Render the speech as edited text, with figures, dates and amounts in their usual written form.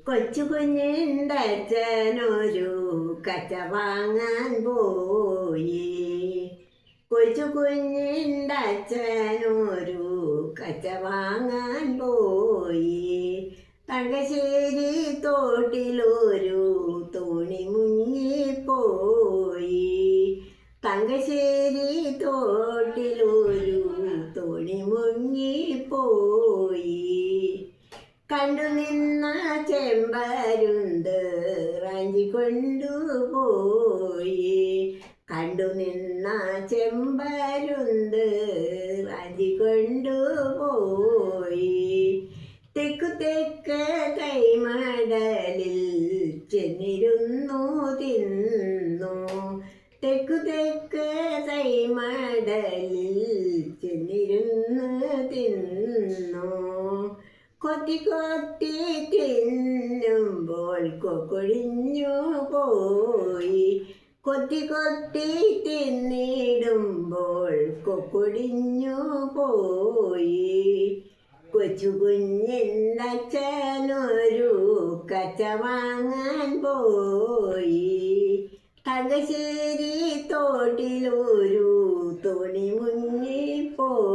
കൊച്ചു കുഞ്ഞിൻ്റെ അച്ഛനൊരു കച്ച വാങ്ങാൻ പോയി. കൊച്ചു കുഞ്ഞിൻ്റെ അച്ഛനൊരു കച്ച വാങ്ങാൻ പോയി. തങ്കശ്ശേരി തോട്ടിലൊരു തോണി മുങ്ങിപ്പോയി. തങ്കശ്ശേരി തോട്ടിലൊരു തോണി മുങ്ങിപ്പോയി. കണ്ടു നിന്ന ചെമ്പരുന്ത് റാഞ്ചി കൊണ്ടുപോയി. കണ്ടു നിന്ന ചെമ്പരുന്ത് റാഞ്ചി കൊണ്ടുപോയി. തെക്കു തെക്ക് കൈമടലിൽ ചെന്നിരുന്നു തിന്നു. തെക്കു തെക്ക് കൈമടലിൽ ചെന്നിരുന്ന് തിന്നു. കൊത്തി കൊത്തി തിന്നുമ്പോൾ കൊക്കൊഴിഞ്ഞു പോയി. കൊത്തി കൊത്തി തിന്നിടുമ്പോൾ കൊക്കൊഴിഞ്ഞു പോയി. കൊച്ചു കുഞ്ഞിൻ്റെ അച്ഛനൊരു കച്ച വാങ്ങാൻ പോയി. തങ്കശ്ശേരി തോട്ടിലൊരു തോണി മുങ്ങിപ്പോയി.